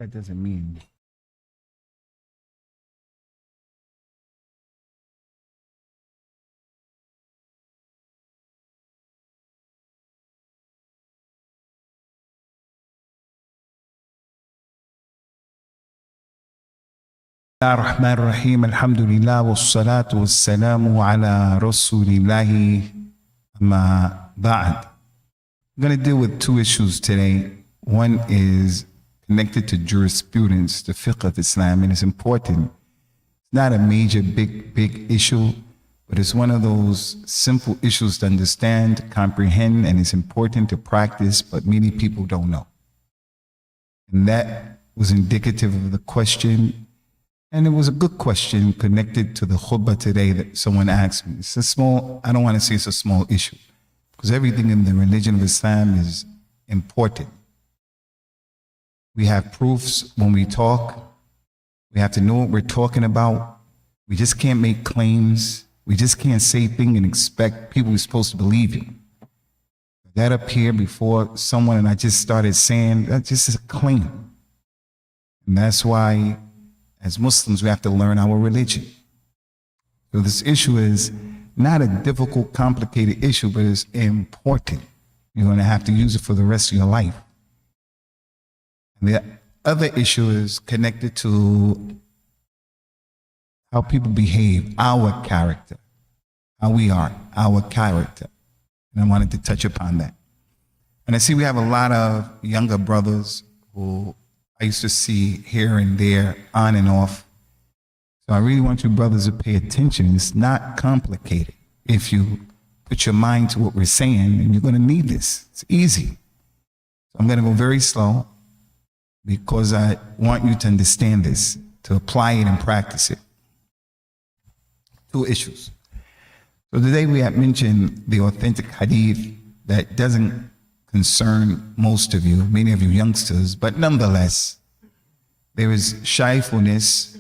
That doesn't mean. الرحمن الرحيم الحمد لله والصلاة والسلام على رسول الله ما بعد. I'm going to deal with two issues today. One is connected to jurisprudence, the fiqh of Islam, and it's important. It's not a major, big issue, but it's one of those simple issues to understand, comprehend, and it's important to practice, but many people don't know. And that was indicative of the question. And it was a good question connected to the khutbah today that someone asked me. It's a small, I don't want to say it's a small issue, because everything in the religion of Islam is important. We have proofs when we talk. We have to know what we're talking about. We just can't make claims. We just can't say things and expect people who are supposed to believe you. That up here before someone and I just started saying, that just is a claim. And that's why as Muslims, we have to learn our religion. So this issue is not a difficult, complicated issue, but it's important. You're going to have to use it for the rest of your life. And the other issue is connected to how people behave, our character, how we are, our character. And I wanted to touch upon that. And I see we have a lot of younger brothers who I used to see here and there, on and off. So I really want you brothers to pay attention. It's not complicated. If you put your mind to what we're saying, and you're going to need this. It's easy. So I'm going to go very slow because I want you to understand this, to apply it and practice it. Two issues. So today we have mentioned the authentic hadith that doesn't concern most of you, many of you youngsters, but nonetheless, there is shyness,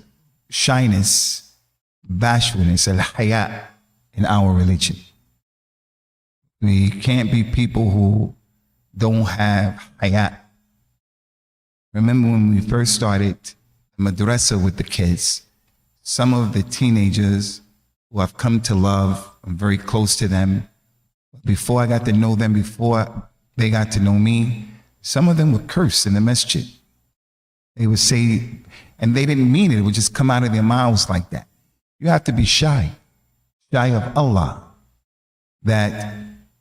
bashfulness, al-haya in our religion. We can't be people who don't have haya. Remember when we first started madrasa with the kids, some of the teenagers who I've come to love, I'm very close to them. Before I got to know them, before they got to know me, some of them would curse in the masjid. They would say, and they didn't mean it, it would just come out of their mouths like that. You have to be shy of Allah, that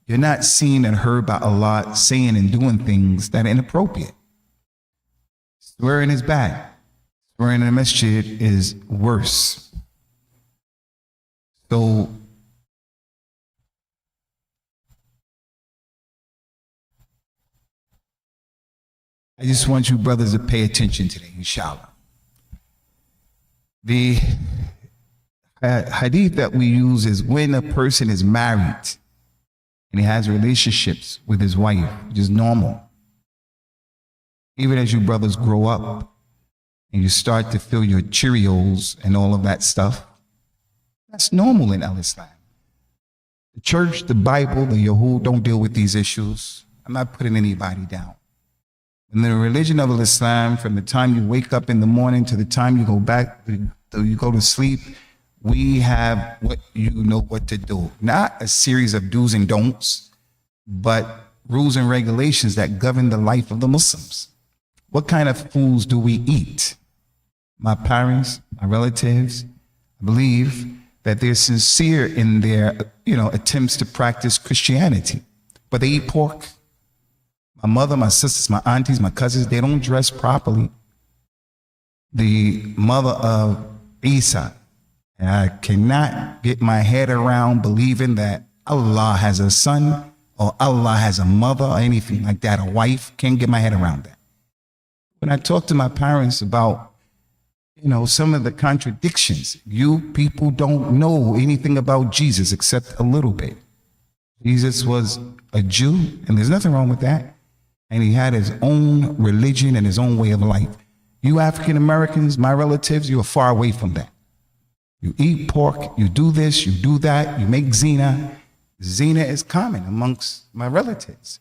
you're not seen and heard by Allah saying and doing things that are inappropriate. Swearing is bad. Swearing in the masjid is worse. So I just want you brothers to pay attention today, inshallah. The hadith that we use is when a person is married and he has relationships with his wife, which is normal. Even as you brothers grow up and you start to feel your Cheerios and all of that stuff, that's normal in Al-Islam. The church, the Bible, the Yahud don't deal with these issues. I'm not putting anybody down. In the religion of Islam, from the time you wake up in the morning to the time you go back, you go to sleep, we have what you know what to do. Not a series of do's and don'ts, but rules and regulations that govern the life of the Muslims. What kind of foods do we eat? My parents, my relatives, I believe that they're sincere in their, attempts to practice Christianity, but they eat pork. My mother, my sisters, my aunties, my cousins, they don't dress properly. The mother of Isa, and I cannot get my head around believing that Allah has a son or Allah has a mother or anything like that, a wife. Can't get my head around that. When I talk to my parents about, some of the contradictions, you people don't know anything about Jesus except a little bit. Jesus was a Jew, and there's nothing wrong with that. And he had his own religion and his own way of life. You African Americans, my relatives, you are far away from that. You eat pork, you do this, you do that, you make zina. Zina is common amongst my relatives.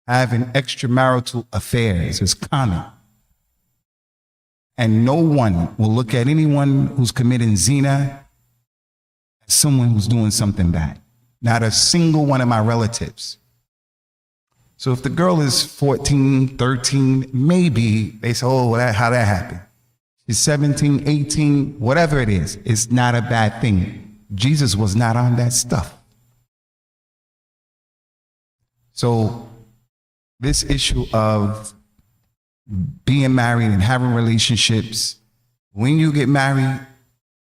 Having extramarital affairs is common. And no one will look at anyone who's committing zina as someone who's doing something bad. Not a single one of my relatives. So if the girl is 14, 13, maybe they say, oh, how that happened? She's 17, 18, whatever it is, it's not a bad thing. Jesus was not on that stuff. So this issue of being married and having relationships, when you get married,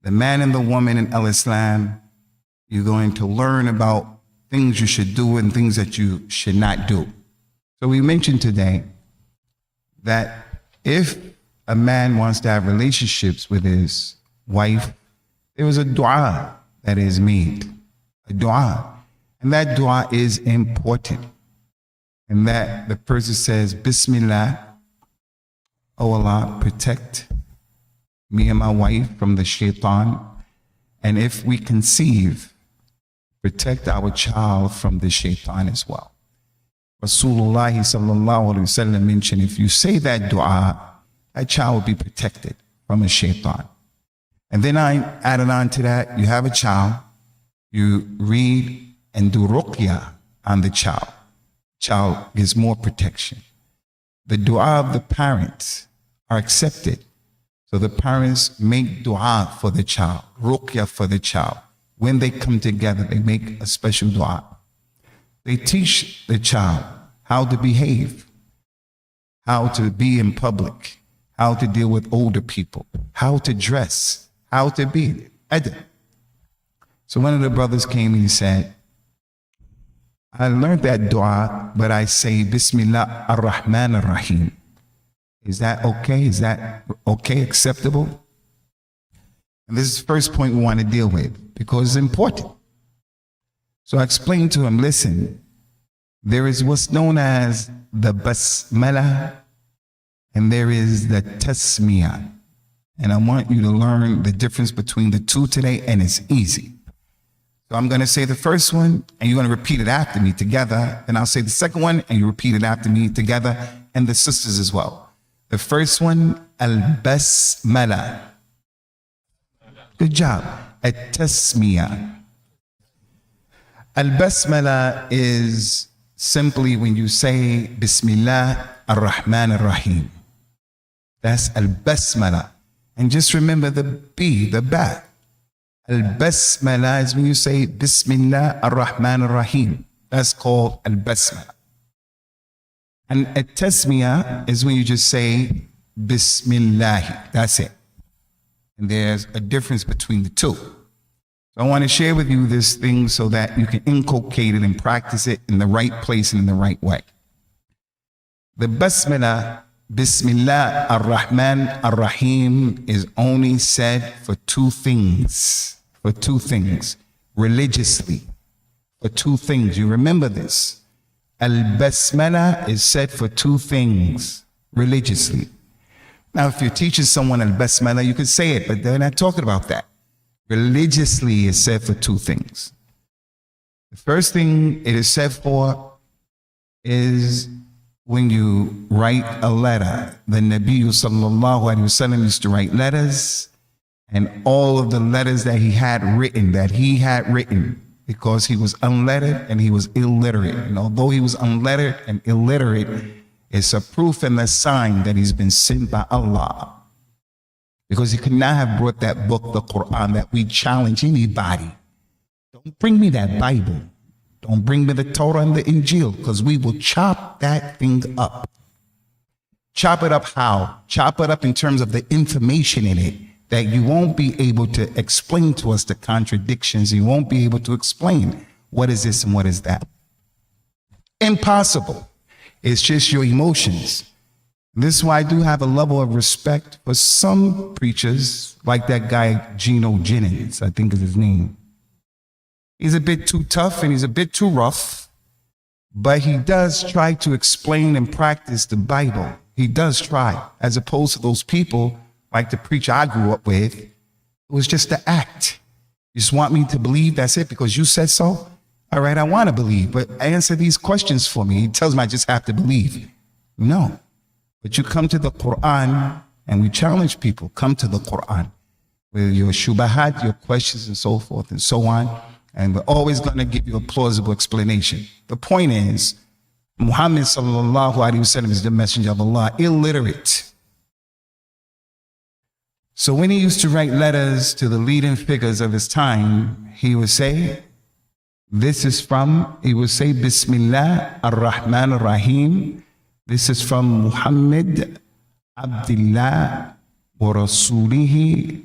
the man and the woman in Islam, you're going to learn about things you should do and things that you should not do. So we mentioned today that if a man wants to have relationships with his wife, there was a dua that is made, a dua. And that dua is important. And that the person says, Bismillah, oh Allah, protect me and my wife from the shaitan. And if we conceive, protect our child from the shaitan as well. Rasulullah sallallahu alaihi wasallam mentioned, if you say that dua, that child will be protected from a shaitan. And then I added on to that, you have a child, you read and do ruqya on the child. Child gets more protection. The dua of the parents are accepted. So the parents make dua for the child, ruqya for the child. When they come together, they make a special dua. They teach the child how to behave, how to be in public, how to deal with older people, how to dress, how to be adab. So one of the brothers came and he said, I learned that dua, but I say Bismillah ar-Rahman ar-Rahim. Is that okay? Is that okay, acceptable? And this is the first point we want to deal with because it's important. So I explained to him, listen, there is what's known as the Basmalah and there is the Tasmiyah. And I want you to learn the difference between the two today, and it's easy. So I'm going to say the first one and you're going to repeat it after me together. And I'll say the second one and you repeat it after me together, and the sisters as well. The first one, Al-Basmalah. Good job. At-Tasmiyah. Al-Basmalah is simply when you say Bismillah ar-Rahman ar-Rahim. That's Al-Basmalah. And just remember the B, the ba. Al-Basmalah is when you say Bismillah ar-Rahman ar-Rahim. That's called Al-Basmalah. And At-Tasmiyah is when you just say Bismillah. That's it. And there's a difference between the two. So I want to share with you this thing so that you can inculcate it and practice it in the right place and in the right way. The Basmalah, Bismillah ar-Rahman ar-Rahim, is only said for two things. For two things. Religiously. For two things. You remember this. Al-Basmalah is said for two things. Religiously. Now, if you're teaching someone Al-Basmalah, you could say it, but they're not talking about that. Religiously is said for two things. The first thing it is said for is when you write a letter. The Nabi sallallahu alaihi wasallam used to write letters, and all of the letters that he had written, because he was unlettered and he was illiterate. And although he was unlettered and illiterate, it's a proof and a sign that he's been sent by Allah. Because he could not have brought that book, the Quran, that we challenge anybody. Don't bring me that Bible. Don't bring me the Torah and the Injil, because we will chop that thing up. Chop it up how? Chop it up in terms of the information in it, that you won't be able to explain to us the contradictions. You won't be able to explain what is this and what is that. Impossible. It's just your emotions. This is why I do have a level of respect for some preachers, like that guy Gino Jennings, I think is his name. He's a bit too tough and he's a bit too rough, but he does try to explain and practice the Bible. He does try, as opposed to those people like the preacher I grew up with. It was just the act. You just want me to believe, that's it, because you said so? All right, I want to believe, but answer these questions for me. He tells me I just have to believe. No. But you come to the Quran And we challenge people, come to the Quran with your shubahat, your questions and so forth and so on. And we're always going to give you a plausible explanation. The point is, Muhammad sallallahu alaihi wasallam is the messenger of Allah, illiterate. So when he used to write letters to the leading figures of his time, he would say, he would say, Bismillah ar-Rahman ar-Rahim. This is from Muhammad Abdullah wa Rasulihi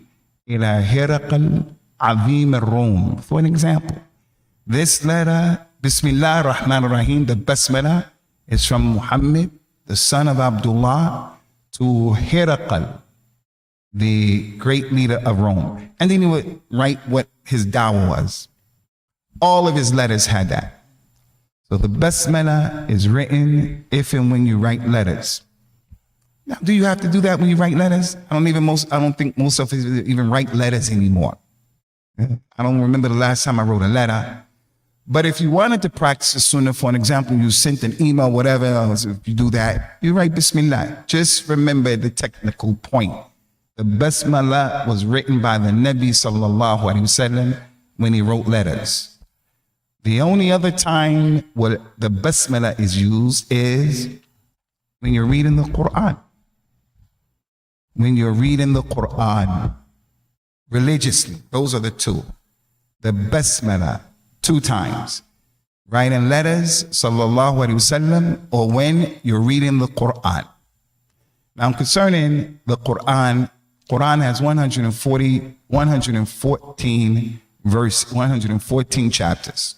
ila Hiraqal Azim al-Rum. For an example, this letter, Bismillah ar-Rahman ar-Rahim, the Basmalah, is from Muhammad, the son of Abdullah, to Hiraqal, the great leader of Rome. And then he would write what his dawah was. All of his letters had that. So the Basmalah is written if and when you write letters. Now, do you have to do that when you write letters? I don't think most of us even write letters anymore. I don't remember the last time I wrote a letter. But if you wanted to practice the Sunnah, for an example, you sent an email, whatever, if you do that, you write Bismillah. Just remember the technical point. The Basmalah was written by the Nabi sallallahu alaihi wasallam when he wrote letters. The only other time where the Basmalah is used is when you're reading the Quran. When you're reading the Quran religiously, those are the two. The Basmalah, 2 times. Writing letters, sallallahu alaihi wasallam, or when you're reading the Quran. Now concerning the Quran has 114 chapters.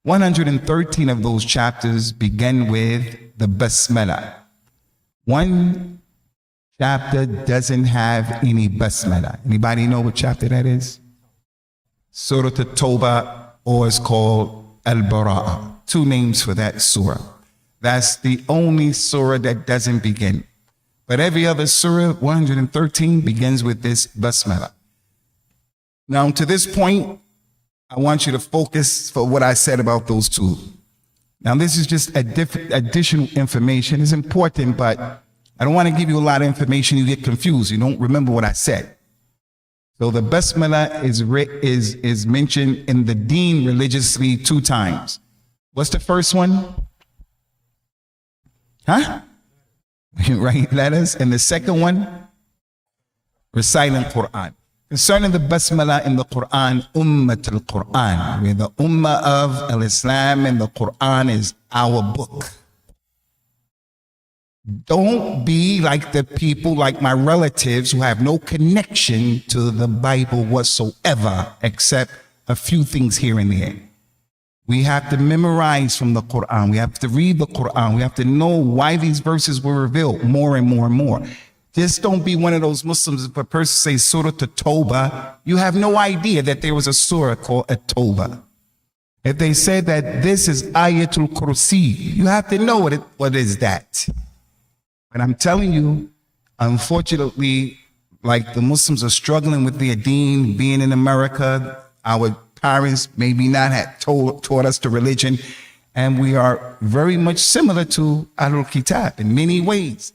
113 of those chapters begin with the Basmalah. One chapter doesn't have any Basmalah. Anybody know what chapter that is? Surah At-Tawbah, or it's called Al-Bara'ah. 2 names for that surah. That's the only surah that doesn't begin. But every other surah, 113, begins with this Basmalah. Now to this point, I want you to focus for what I said about those 2. Now this is just additional information. It's important, but I don't want to give you a lot of information. You get confused. You don't remember what I said. So the Basmalah is mentioned in the Deen religiously 2 times. What's the first one? You write letters. And the second one? Reciting Quran. Concerning the Basmalah in the Quran, Ummat al-Quran, where the Ummah of al-Islam and the Quran is our book. Don't be like the people, like my relatives, who have no connection to the Bible whatsoever, except a few things here and there. We have to memorize from the Quran. We have to read the Quran. We have to know why these verses were revealed more and more and more. Just don't be one of those Muslims. If a person says Surah At-Tawbah, you have no idea that there was a surah called At-Tawbah. If they said that this is Ayatul Kursi, you have to know what is that. But I'm telling you, unfortunately, like the Muslims are struggling with their deen, being in America, our parents maybe not had taught us the religion, and we are very much similar to Ahlul Kitab in many ways,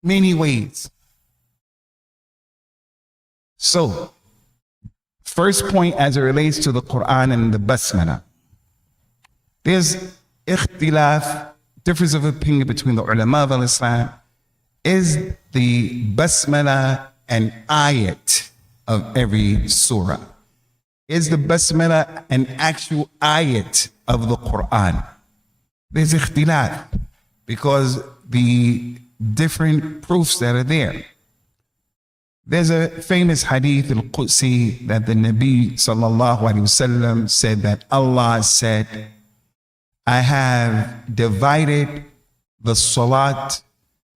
Many ways. So, first point as it relates to the Quran and the Basmalah. There's ikhtilaf, difference of opinion between the ulama of Islam. Is the Basmalah an ayat of every surah? Is the Basmalah an actual ayat of the Quran? There's ikhtilaf because the different proofs that are there. There's a famous hadith al-Qudsi that the Nabi sallallahu alaihi wasallam said that Allah said, I have divided the salat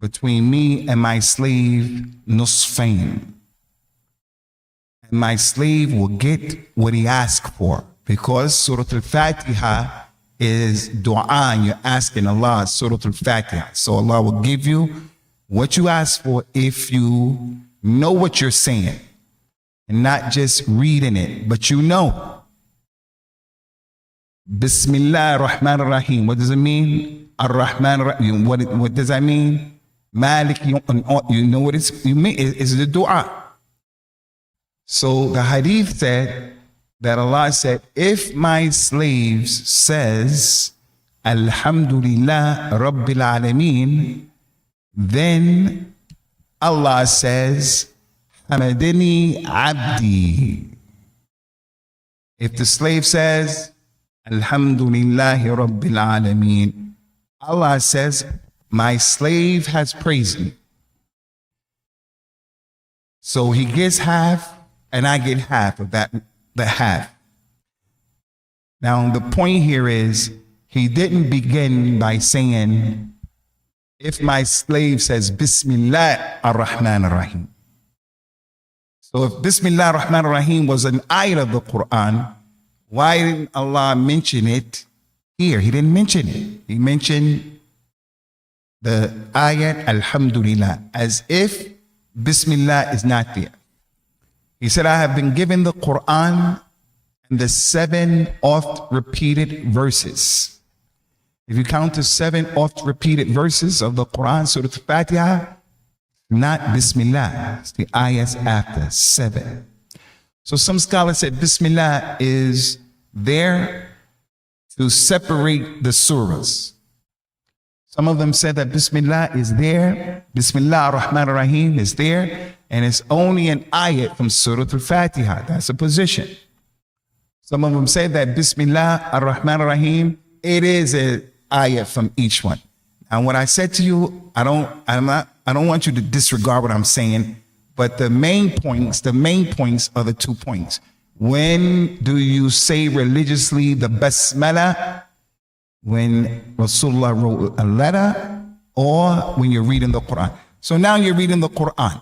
between me and my slave nusfain. And my slave will get what he asked for, because Surah Al-Fatiha is dua, and you're asking Allah, Surah Al-Fatiha. So Allah will give you what you ask for if you know what you're saying and not just reading it, but you know. Bismillah ar-Rahman ar-Rahim. What does it mean? Ar-Rahman ar-Rahim. What does that mean? Malik, you know what you mean? It's the dua. So the hadith said that Allah said, if my slaves says, Alhamdulillah Rabbil Alameen, then Allah says, Hamadani Abdi. If the slave says, Alhamdulillahi Rabbil Alameen, Allah says, my slave has praised me. So he gets half, and I get half of that, the half. Now, the point here is, he didn't begin by saying, if my slave says, Bismillah ar-Rahman ar-Rahim. So if Bismillah ar-Rahman ar-Rahim was an ayat of the Quran, why didn't Allah mention it here? He didn't mention it. He mentioned the ayat Alhamdulillah, as if Bismillah is not there. He said, I have been given the Quran and the 7 oft repeated verses. If you count the 7 oft repeated verses of the Quran, Surah Al-Fatiha, not Bismillah, it's the ayahs after 7. So some scholars said Bismillah is there to separate the surahs. Some of them said that Bismillah is there, Bismillah ar-Rahman ar-Rahim is there, and it's only an ayat from Surah Al-Fatiha. That's a position. Some of them said that Bismillah ar-Rahman ar-Rahim, it is an ayat from each one. And what I said to you, I don't want you to disregard what I'm saying, but the main points are the 2 points. When do you say religiously the Basmalah? When Rasulullah wrote a letter, or when you're reading the Quran. So now you're reading the Quran.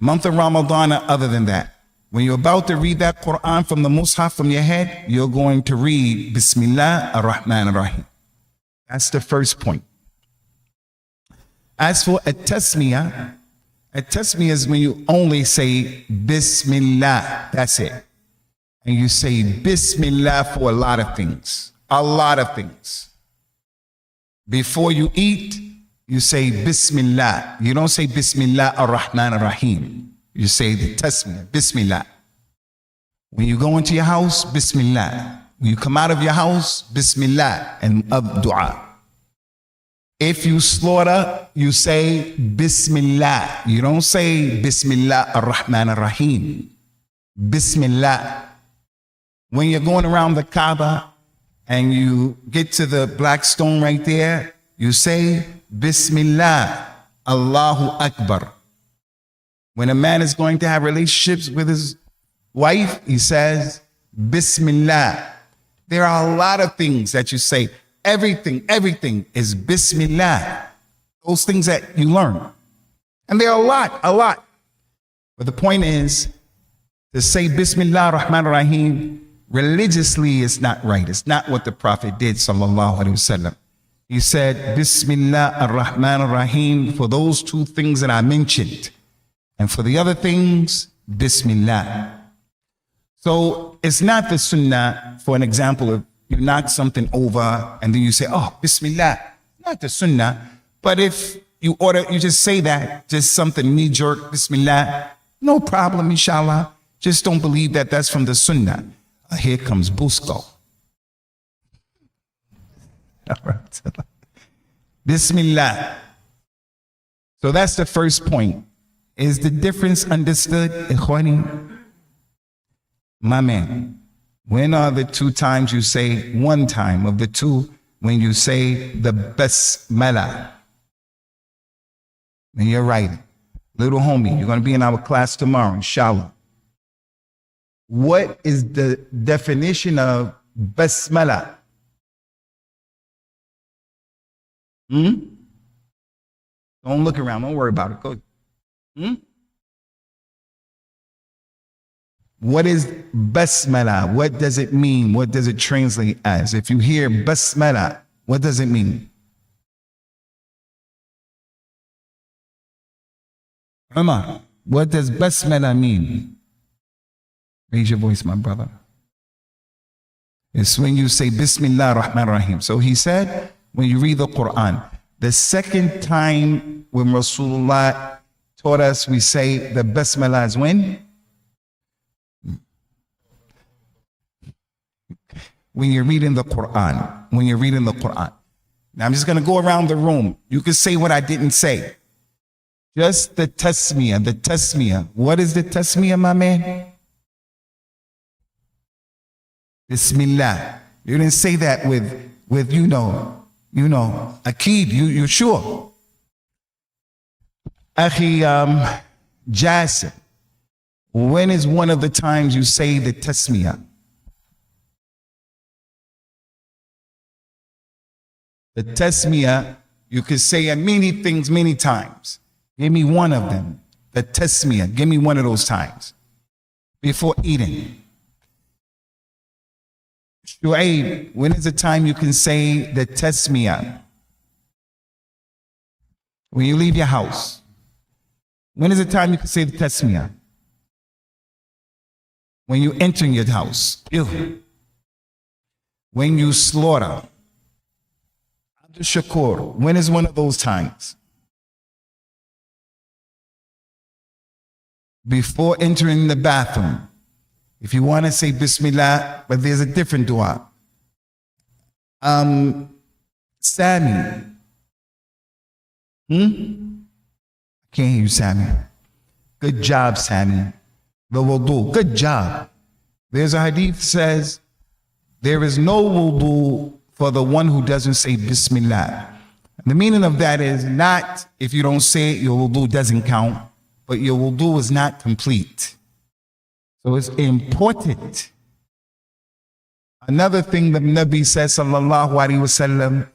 Month of Ramadan, other than that. When you're about to read that Quran from the Mus'haf from your head, you're going to read Bismillah ar-Rahman ar-Rahim. That's the first point. As for at-tasmiyah is when you only say Bismillah, that's it. And you say Bismillah for a lot of things. A lot of things. Before you eat, you say Bismillah. You don't say Bismillah ar-Rahman ar-Rahim. You say the tasmiyah, Bismillah. When you go into your house, Bismillah. When you come out of your house, Bismillah and dua. If you slaughter, you say Bismillah. You don't say Bismillah ar-Rahman ar-Rahim. Bismillah. When you're going around the Kaaba and you get to the black stone right there, you say Bismillah, Allahu Akbar. When a man is going to have relationships with his wife, he says Bismillah. There are a lot of things that you say. Everything is Bismillah. Those things that you learn. And there are a lot. But the point is, to say Bismillah ar-Rahman ar-Rahim religiously is not right. It's not what the Prophet did, sallallahu alaihi wasallam. He said, Bismillah ar-Rahman ar-Rahim for those 2 things that I mentioned. And for the other things, Bismillah. So it's not the Sunnah, for an example, of you knock something over and then you say, oh, Bismillah. Not the Sunnah. But if you just say that, just something knee-jerk, Bismillah, no problem, inshallah. Just don't believe that that's from the Sunnah. Here comes Busco. Bismillah. So that's the first point. Is the difference understood, Ikhwani? My man, when are the 2 times you say, 1 time of the 2 when you say the Basmalah? When you're writing. Little homie, you're going to be in our class tomorrow, inshallah. What is the definition of Basmalah? Don't look around. Don't worry about it. Go. What is Basmalah? What does it mean? What does it translate as? If you hear Basmalah, what does it mean? Umar, what does Basmalah mean? Raise your voice, my brother. It's when you say Bismillah ar-Rahman ar-Rahim. So he said, when you read the Quran, the second time when Rasulullah taught us we say the Basmalah is when? When you're reading the Quran. When you're reading the Quran. Now I'm just going to go around the room. You can say what I didn't say. Just the tasmiyah, the tasmiyah. What is the tasmiyah, my man? Bismillah. You didn't say that with you know, Akid, you sure? Akhi Jasir, when is one of the times you say the tasmiyah? The tasmiyah, you could say many things many times. Give me one of them. The tasmiyah, give me one of those times. Before eating. Shu'aib, when is the time you can say the tasmiyah? When you leave your house. When is the time you can say the tasmiyah? When you enter your house. Ew. When you slaughter. Shakur, when is one of those times? Before entering the bathroom. If you want to say Bismillah, but there's a different dua. Sammy. Can't hear you, Sammy. Good job, Sammy. The wudu. Good job. There's a hadith that says, there is no wudu for the one who doesn't say Bismillah. The meaning of that is not if you don't say it, your wudu doesn't count, but your wudu is not complete. So it's important. Another thing the Nabi says, sallallahu alaihi wasallam,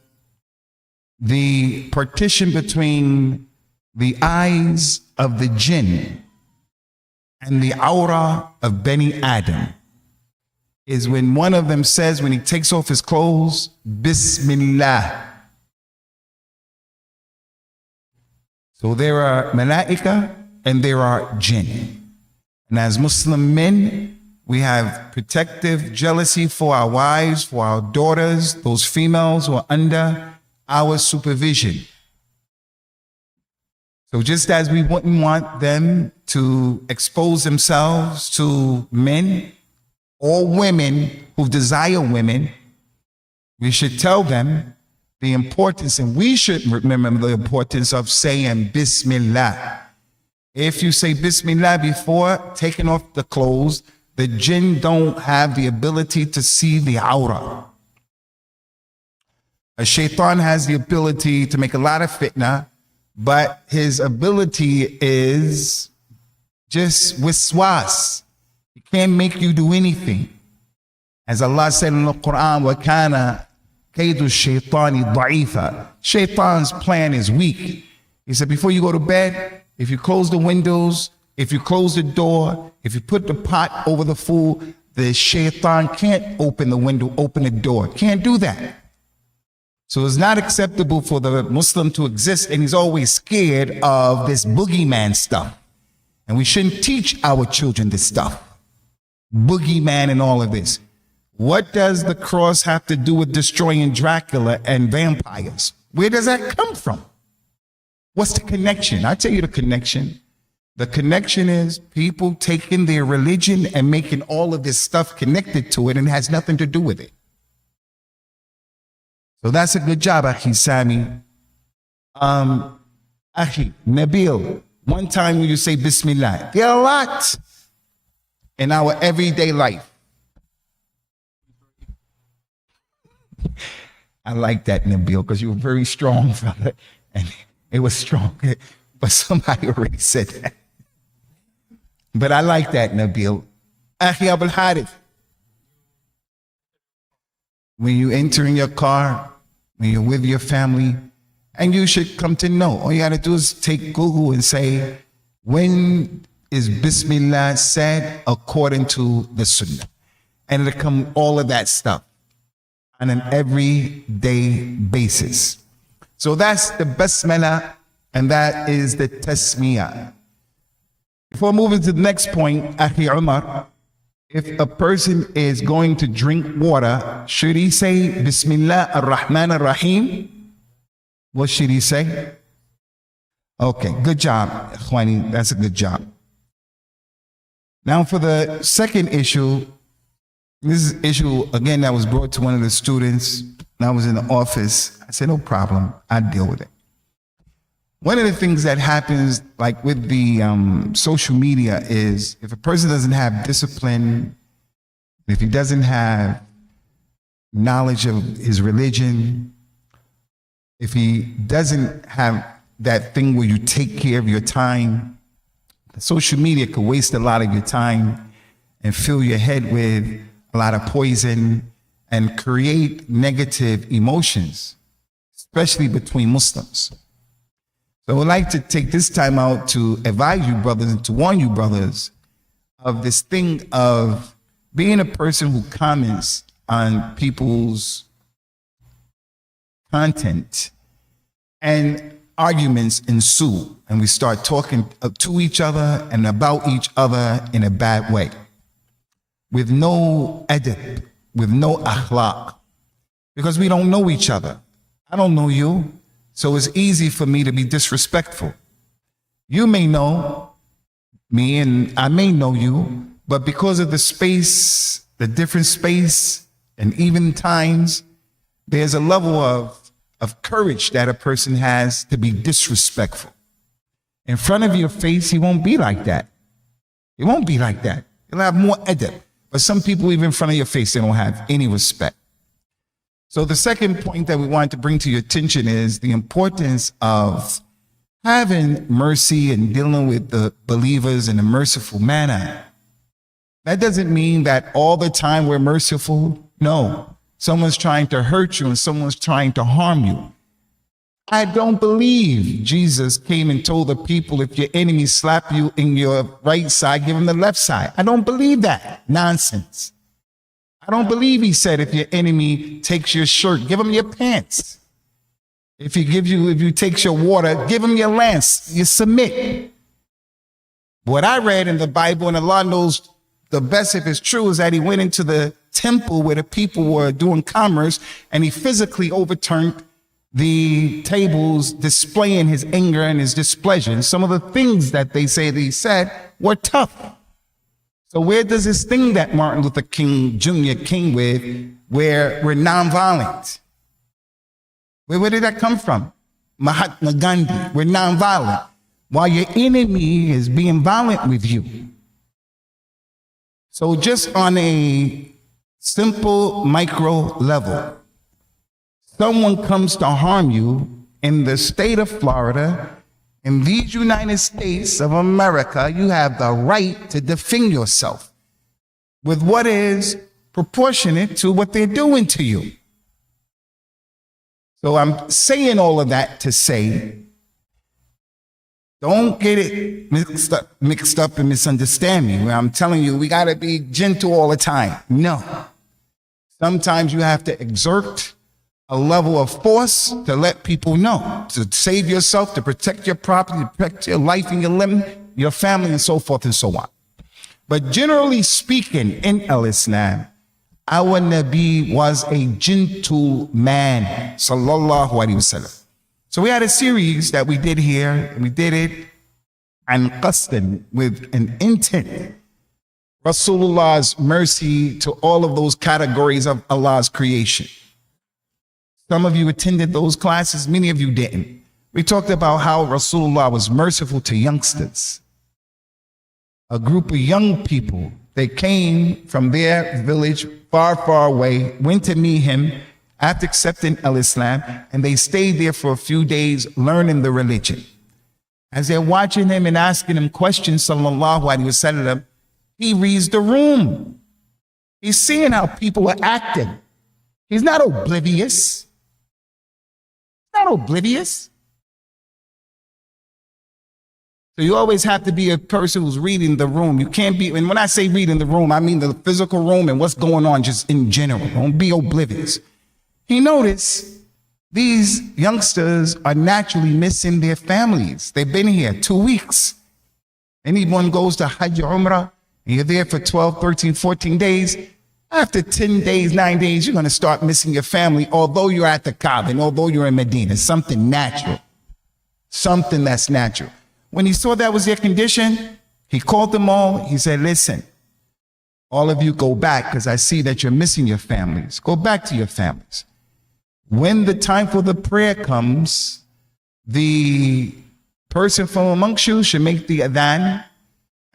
the partition between the eyes of the jinn and the aura of Bani Adam is when one of them says, when he takes off his clothes, Bismillah. So there are malaika and there are jinn. And as Muslim men, we have protective jealousy for our wives, for our daughters, those females who are under our supervision. So just as we wouldn't want them to expose themselves to men or women who desire women, we should tell them the importance, and we should remember the importance of saying Bismillah. If you say Bismillah before taking off the clothes, the jinn don't have the ability to see the aura. A shaitan has the ability to make a lot of fitna, but his ability is just wiswas. He can't make you do anything. As Allah said in the Quran, وَكَانَ كَيْدُ الشَّيْطَانِ ضَعِيفًا. Shaitan's plan is weak. He said, before you go to bed, if you close the windows, if you close the door, if you put the pot over the food, the shaitan can't open the window, open the door. Can't do that. So it's not acceptable for the Muslim to exist, and he's always scared of this boogeyman stuff. And we shouldn't teach our children this stuff. Boogeyman and all of this. What does the cross have to do with destroying Dracula and vampires? Where does that come from? What's the connection? I'll tell you the connection. The connection is people taking their religion and making all of this stuff connected to it, and it has nothing to do with it. So that's a good job, Akhi Sami. Akhi, Nabil, one time when you say Bismillah, there are a lot in our everyday life. I like that, Nabil, because you were very strong, brother. And it was strong, but somebody already said that. But I like that, Nabil. Akhi Abul Harith, when you enter in your car, when you're with your family, and you should come to know, all you got to do is take Google and say, when is Bismillah said according to the Sunnah? And it'll come all of that stuff on an everyday basis. So that's the Basmalah, and that is the Tasmiyah. Before moving to the next point, Akhi Umar, if a person is going to drink water, should he say Bismillah ar-Rahman ar-Rahim? What should he say? Okay, good job, Khwani. That's a good job. Now for the second issue, this is issue, again, that was brought to one of the students. I was in the office. I said, no problem. I'd deal with it. One of the things that happens, like with the social media, is if a person doesn't have discipline, if he doesn't have knowledge of his religion, if he doesn't have that thing where you take care of your time, social media could waste a lot of your time and fill your head with a lot of poison and create negative emotions, especially between Muslims. So I would like to take this time out to advise you brothers and to warn you brothers of this thing of being a person who comments on people's content and arguments ensue, and we start talking to each other and about each other in a bad way, with no adab, with no akhlaq, because we don't know each other. I don't know you, so it's easy for me to be disrespectful. You may know me and I may know you, but because of the space, the different space, and even times, there's a level of courage that a person has to be disrespectful. In front of your face, he won't be like that. He won't be like that. He'll have more adab. But some people, even in front of your face, they don't have any respect. So the second point that we wanted to bring to your attention is the importance of having mercy and dealing with the believers in a merciful manner. That doesn't mean that all the time we're merciful. No. Someone's trying to hurt you and someone's trying to harm you. I don't believe Jesus came and told the people, if your enemy slap you in your right side, give him the left side. I don't believe that nonsense. I don't believe he said, if your enemy takes your shirt, give him your pants. If he takes your water, give him your lance. You submit. What I read in the Bible, and Allah knows the best if it's true, is that he went into the temple where the people were doing commerce and he physically overturned the tables, displaying his anger and his displeasure. And some of the things that they say that he said were tough. So where does this thing that Martin Luther King Jr. came with, where we're nonviolent? Where did that come from? Mahatma Gandhi, we're nonviolent. While your enemy is being violent with you. So just on a simple micro level, someone comes to harm you in the state of Florida, in these United States of America, you have the right to defend yourself with what is proportionate to what they're doing to you. So I'm saying all of that to say, don't get it mixed up and misunderstand me. Where I'm telling you, we got to be gentle all the time. No. Sometimes you have to exert a level of force to let people know, to save yourself, to protect your property, to protect your life and your limb, your family, and so forth and so on. But generally speaking, in Islam, our Nabi was a gentle man, sallallahu alaihi wasallam. So we had a series that we did here, and we did it an qasdan, with an intent. Rasulullah's mercy to all of those categories of Allah's creation. Some of you attended those classes, many of you didn't. We talked about how Rasulullah was merciful to youngsters. A group of young people, they came from their village far, far away, went to meet him after accepting Islam, and they stayed there for a few days learning the religion. As they're watching him and asking him questions, sallallahu alaihi wasallam, he reads the room. He's seeing how people are acting. He's not oblivious. Not oblivious. So you always have to be a person who's reading the room. You can't be, and when I say reading the room, I mean the physical room and what's going on just in general. Don't be oblivious. He noticed these youngsters are naturally missing their families. They've been here 2 weeks. Anyone goes to Hajj or Umrah, and you're there for 12, 13, 14 days. After 10 days, 9 days, you're going to start missing your family, although you're at the Kaaba and although you're in Medina. It's something natural. something that's natural. When he saw that was their condition, he called them all. He said, listen, all of you go back because I see that you're missing your families. Go back to your families. When the time for the prayer comes, the person from amongst you should make the adhan,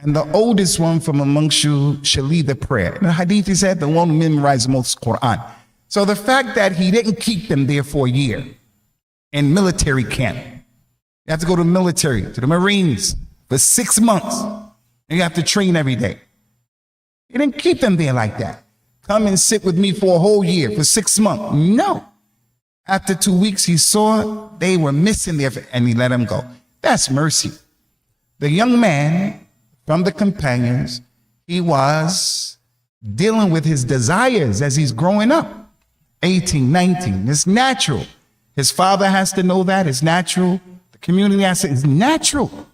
and the oldest one from amongst you should lead the prayer. In the hadith, he said, the one who memorized the most Quran. So the fact that he didn't keep them there for a year in military camp, you have to go to the military, to the Marines for 6 months, and you have to train every day. He didn't keep them there like that. Come and sit with me for a whole year, for 6 months. No. After 2 weeks, he saw they were missing their, and he let them go. That's mercy. The young man from the companions, he was dealing with his desires as he's growing up. 18, 19, it's natural. His father has to know that, it's natural. The community has to, it's natural.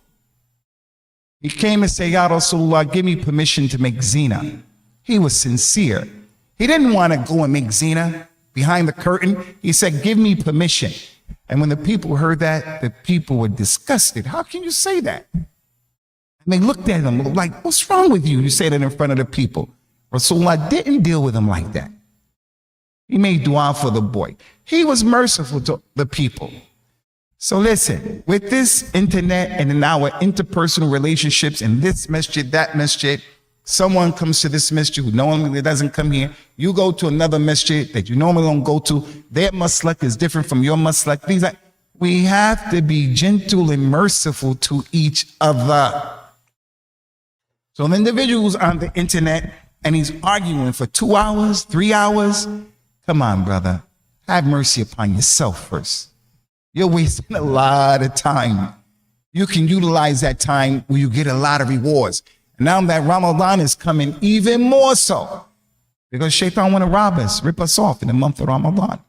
He came and said, Ya Rasulullah, give me permission to make zina. He was sincere. He didn't want to go and make zina behind the curtain. He said, give me permission. And when the people heard that, the people were disgusted. How can you say that? And they looked at him like, what's wrong with you? You say that in front of the people. Rasulullah didn't deal with him like that. He made dua for the boy. He was merciful to the people. So listen, with this internet and in our interpersonal relationships in this masjid, that masjid, someone comes to this masjid who normally doesn't come here. You go to another masjid that you normally don't go to. Their maslak is different from your maslak. Things like, we have to be gentle and merciful to each other. So an individual who's on the internet and he's arguing for 2 hours, 3 hours, come on, brother, have mercy upon yourself first. You're wasting a lot of time. You can utilize that time where you get a lot of rewards. And now that Ramadan is coming, even more so, because Shaitan want to rob us, rip us off in the month of Ramadan.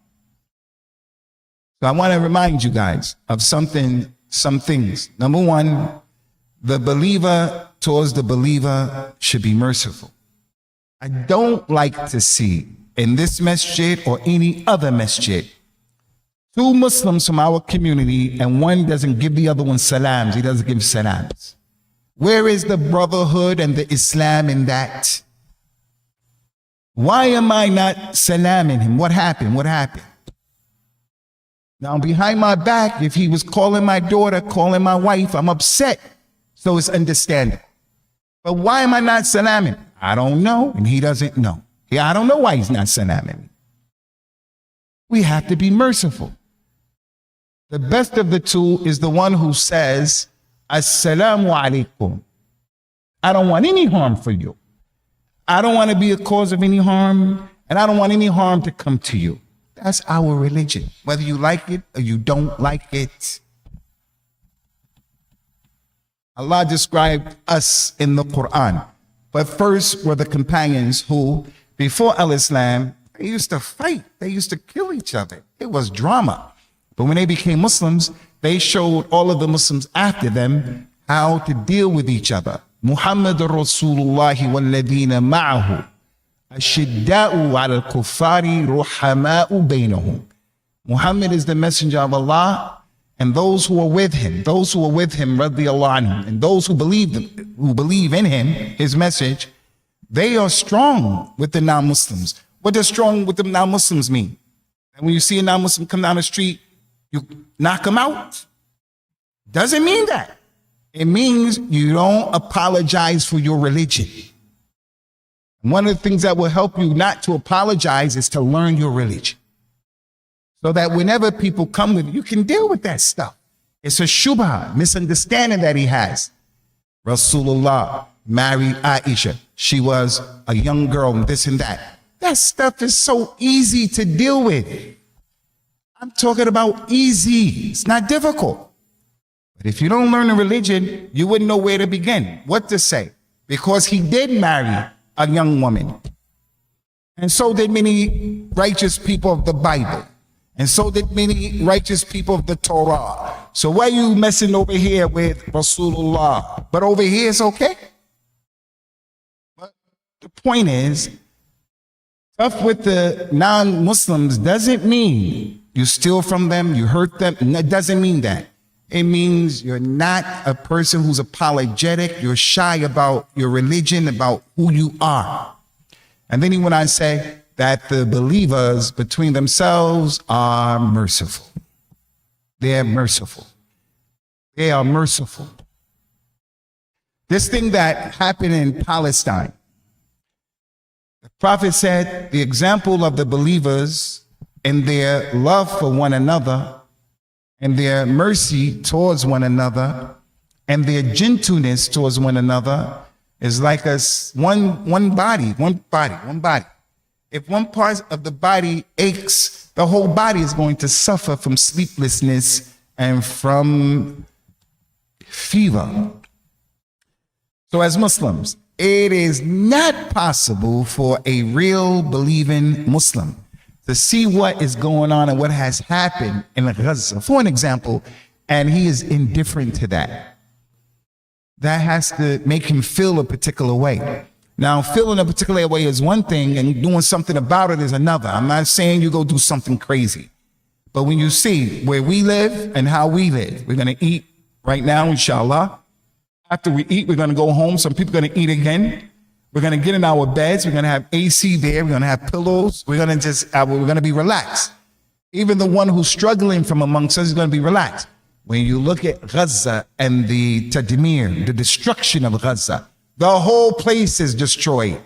So I want to remind you guys of some things. Number one, the believer towards the believer should be merciful. I don't like to see in this masjid or any other masjid 2 Muslims from our community and one doesn't give the other one salams. He doesn't give salams. Where is the brotherhood and the Islam in that? Why am I not salaming him? What happened? What happened? Now behind my back, if he was calling my daughter, calling my wife, I'm upset. So it's understandable. But why am I not salaming? I don't know, and he doesn't know. Yeah, I don't know why he's not salaming. We have to be merciful. The best of the two is the one who says, Assalamu alaikum. I don't want any harm for you. I don't want to be a cause of any harm, and I don't want any harm to come to you. That's our religion, whether you like it or you don't like it. Allah described us in the Quran. But first were the companions who, before Al-Islam, they used to fight. They used to kill each other. It was drama. But when they became Muslims, they showed all of the Muslims after them how to deal with each other. Muhammadur Rasulullahi walladina ma'ahu ashidda'u ala al-kuffari ruhama'u bainahum. Muhammad is the messenger of Allah, and those who are with him, radiyallahu anhum, and those who believe in him, his message, they are strong with the non-Muslims. What does strong with the non-Muslims mean? And when you see a non-Muslim come down the street, you knock him out? Doesn't mean that. It means you don't apologize for your religion. And one of the things that will help you not to apologize is to learn your religion. So that whenever people come with you can deal with that stuff. It's a shubha, misunderstanding that he has. Rasulullah married Aisha. She was a young girl and this and that. That stuff is so easy to deal with. I'm talking about easy. It's not difficult. But if you don't learn a religion, you wouldn't know where to begin, what to say. Because he did marry a young woman. And so did many righteous people of the Bible. And so did many righteous people of the Torah. So why are you messing over here with Rasulullah? But over here it's okay. But the point is, tough with the non-Muslims doesn't mean you steal from them, you hurt them. It doesn't mean that. It means you're not a person who's apologetic. You're shy about your religion, about who you are. And then he went on to say that the believers between themselves are merciful. They're merciful. They are merciful. This thing that happened in Palestine, the Prophet said the example of the believers in their love for one another and their mercy towards one another and their gentleness towards one another is like one body. If one part of the body aches, the whole body is going to suffer from sleeplessness and from fever. So as Muslims, it is not possible for a real believing Muslim to see what is going on and what has happened in Gaza, for an example, and he is indifferent to that. That has to make him feel a particular way. Now, feeling a particular way is one thing, and doing something about it is another. I'm not saying you go do something crazy. But when you see where we live and how we live, we're going to eat right now, inshallah. After we eat, we're going to go home. Some people are going to eat again. We're going to get in our beds. We're going to have AC there. We're going to have pillows. We're going to be relaxed. Even the one who's struggling from amongst us is going to be relaxed. When you look at Gaza and the tadmir, the destruction of Gaza, the whole place is destroyed.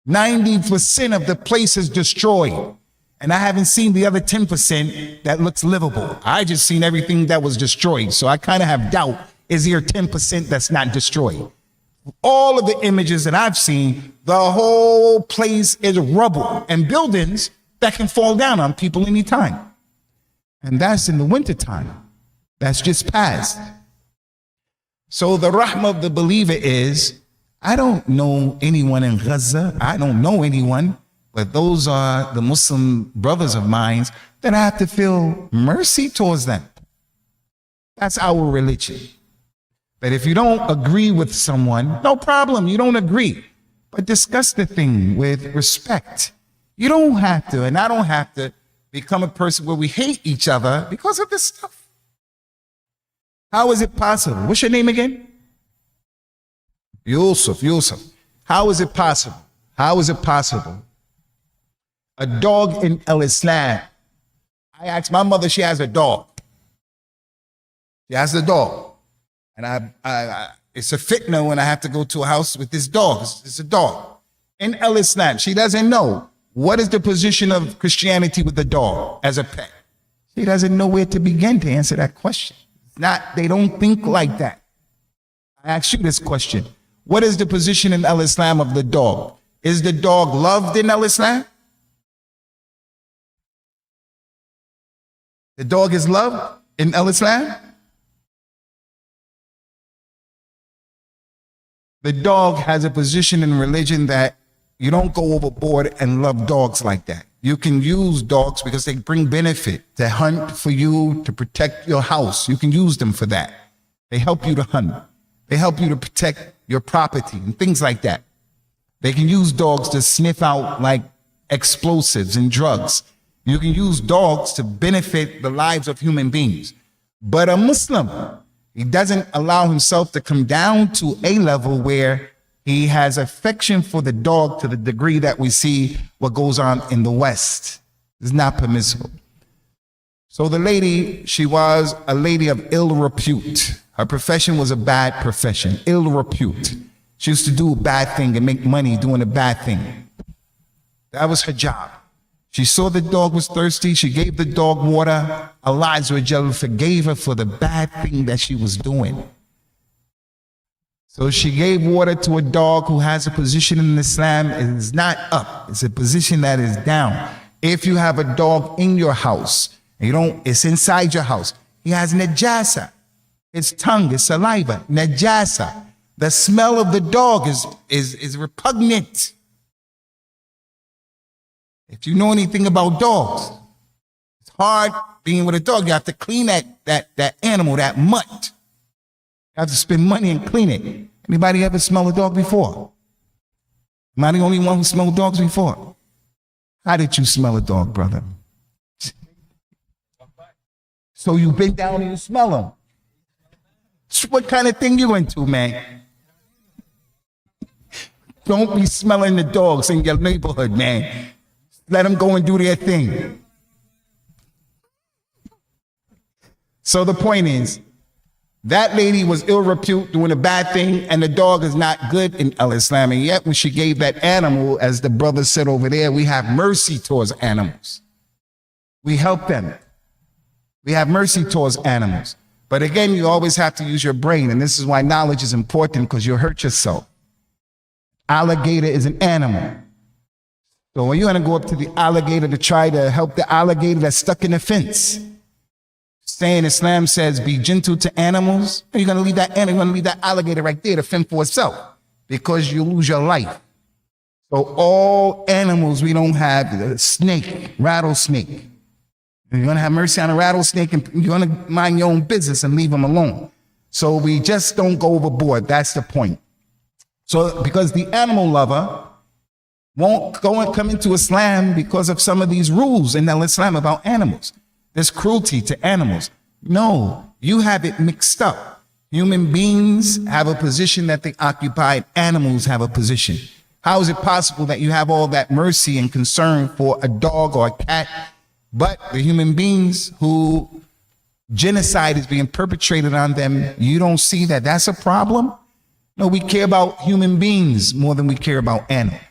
90% of the place is destroyed. And I haven't seen the other 10% that looks livable. I just seen everything that was destroyed. So I kind of have doubt, is there 10% that's not destroyed? All of the images that I've seen, the whole place is rubble and buildings that can fall down on people anytime. And that's in the wintertime. That's just past. So the rahmah of the believer is, I don't know anyone in Gaza. I don't know anyone, but those are the Muslim brothers of mine that I have to feel mercy towards them. That's our religion. That if you don't agree with someone, no problem, you don't agree. But discuss the thing with respect. You don't have to, and I don't have to, become a person where we hate each other because of this stuff. How is it possible? What's your name again? Yusuf. How is it possible? How is it possible? A dog in Islam. I asked my mother, she has a dog. She has a dog. And it's a fitna when I have to go to a house with this dog. It's a dog. In Islam, she doesn't know what is the position of Christianity with the dog as a pet. She doesn't know where to begin to answer that question. They don't think like that. I ask you this question. What is the position in Islam of the dog? Is the dog loved in Islam? The dog is loved in Islam? The dog has a position in religion that you don't go overboard and love dogs like that. You can use dogs because they bring benefit to hunt for you, to protect your house. You can use them for that. They help you to hunt. They help you to protect your property and things like that. They can use dogs to sniff out like explosives and drugs. You can use dogs to benefit the lives of human beings. But a Muslim, he doesn't allow himself to come down to a level where he has affection for the dog to the degree that we see what goes on in the West. It's not permissible. So the lady, she was a lady of ill repute. Her profession was a bad profession, ill repute. She used to do a bad thing and make money doing a bad thing. That was her job. She saw the dog was thirsty. She gave the dog water. Allah Azza wa Jalla forgave her for the bad thing that she was doing. So she gave water to a dog who has a position in Islam. It is not up. It's a position that is down. If you have a dog in your house, and it's inside your house, he has najasa. Its tongue, its saliva, najasa. The smell of the dog is repugnant. If you know anything about dogs, it's hard being with a dog. You have to clean that animal, that mutt. You have to spend money and clean it. Anybody ever smell a dog before? Am I the only one who smelled dogs before? How did you smell a dog, brother? So you bend down and you smell them. What kind of thing you into, man? Don't be smelling the dogs in your neighborhood, man. Let them go and do their thing. So the point is, that lady was ill repute, doing a bad thing, and the dog is not good in Islam. And yet when she gave that animal, as the brother said over there, we have mercy towards animals. We help them. We have mercy towards animals. But again, you always have to use your brain, and this is why knowledge is important, because you'll hurt yourself. Alligator is an animal. So when you're going to go up to the alligator to try to help the alligator that's stuck in the fence, saying Islam says be gentle to animals, you're going to leave that animal, you're going to leave that alligator right there to fend for itself, because you lose your life. So all animals, we don't have a snake, rattlesnake. You're going to have mercy on a rattlesnake, and you're going to mind your own business and leave them alone. So we just don't go overboard. That's the point. So because the animal lover won't go and come into Islam because of some of these rules in Islam about animals. There's cruelty to animals. No, you have it mixed up. Human beings have a position that they occupy. Animals have a position. How is it possible that you have all that mercy and concern for a dog or a cat, but the human beings who genocide is being perpetrated on them, you don't see that that's a problem? No, we care about human beings more than we care about animals.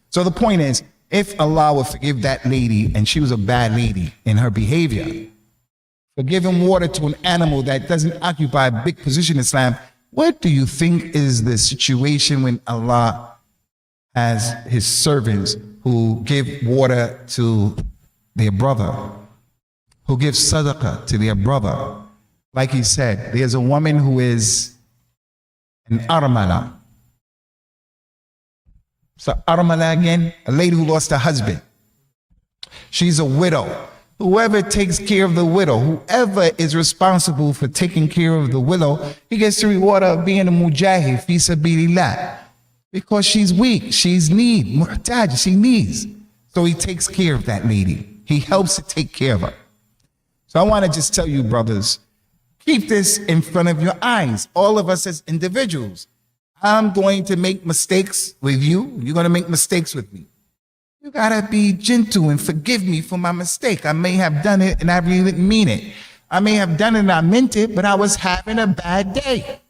So the point is, if Allah will forgive that lady, and she was a bad lady in her behavior, for giving water to an animal that doesn't occupy a big position in Islam, what do you think is the situation when Allah has his servants who give water to their brother, who give sadaqah to their brother? Like he said, there's a woman who is an armala. So armala again, a lady who lost her husband. She's a widow. Whoever takes care of the widow, whoever is responsible for taking care of the widow, he gets the reward of being a mujahid fi sabilillah. Because she's weak, she's muhtaj, she needs. So he takes care of that lady. He helps to take care of her. So I want to just tell you, brothers, keep this in front of your eyes. All of us as individuals. I'm going to make mistakes with you. You're going to make mistakes with me. You got to be gentle and forgive me for my mistake. I may have done it and I really didn't mean it. I may have done it and I meant it, but I was having a bad day.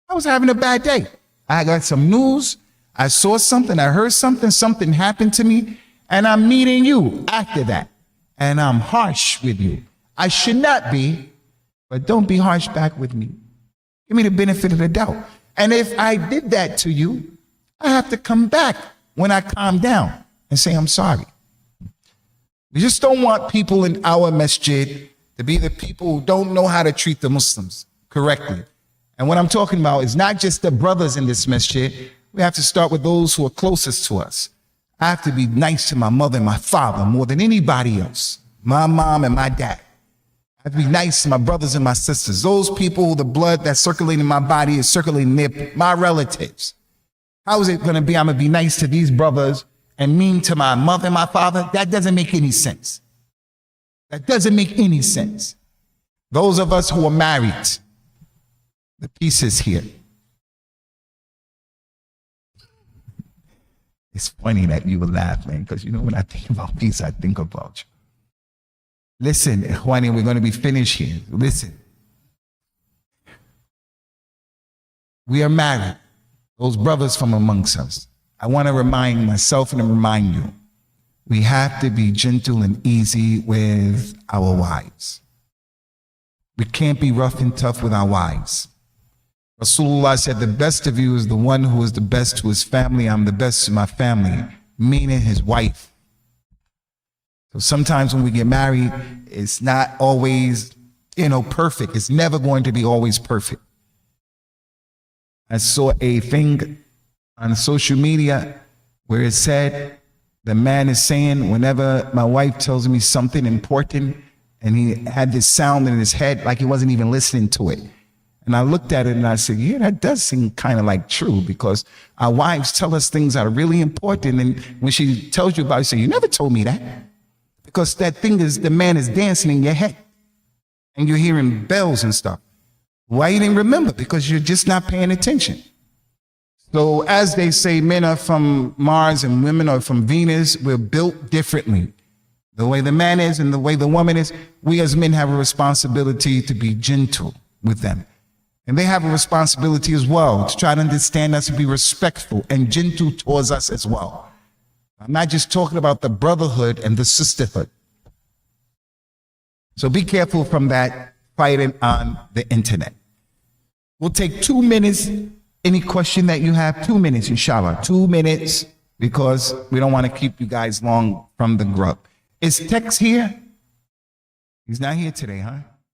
I was having a bad day. I got some news. I saw something. I heard something. Something happened to me. And I'm meeting you after that. And I'm harsh with you. I should not be, but don't be harsh back with me. Give me the benefit of the doubt. And if I did that to you, I have to come back when I calm down and say, I'm sorry. We just don't want people in our masjid to be the people who don't know how to treat the Muslims correctly. And what I'm talking about is not just the brothers in this masjid. We have to start with those who are closest to us. I have to be nice to my mother and my father more than anybody else. My mom and my dad. I have to be nice to my brothers and my sisters. Those people, the blood that's circulating in my body is circulating near my relatives. How is it going to be I'm going to be nice to these brothers and mean to my mother and my father? That doesn't make any sense. That doesn't make any sense. Those of us who are married, the peace is here. It's funny that you will laugh, man, because you know when I think about peace, I think about you. Listen, Ikhwani, we're going to be finished here. Listen. We are married. Those brothers from amongst us. I want to remind myself and remind you, we have to be gentle and easy with our wives. We can't be rough and tough with our wives. Rasulullah said, the best of you is the one who is the best to his family. I'm the best to my family, meaning his wife. So sometimes when we get married, it's not always, perfect. It's never going to be always perfect. I saw a thing on social media where it said, the man is saying, whenever my wife tells me something important, and he had this sound in his head like he wasn't even listening to it. And I looked at it and I said, yeah, that does seem kind of like true, because our wives tell us things that are really important. And when she tells you about it, you say, you never told me that. Because that thing is, the man is dancing in your head and you're hearing bells and stuff. Why you didn't remember? Because you're just not paying attention. So as they say, men are from Mars and women are from Venus. We're built differently. The way the man is and the way the woman is, we as men have a responsibility to be gentle with them. And they have a responsibility as well to try to understand us and be respectful and gentle towards us as well. I'm not just talking about the brotherhood and the sisterhood. So be careful from that fighting on the internet. We'll take 2 minutes. Any question that you have, 2 minutes, inshallah. 2 minutes, because we don't want to keep you guys long from the grub. Is Tex here? He's not here today, huh?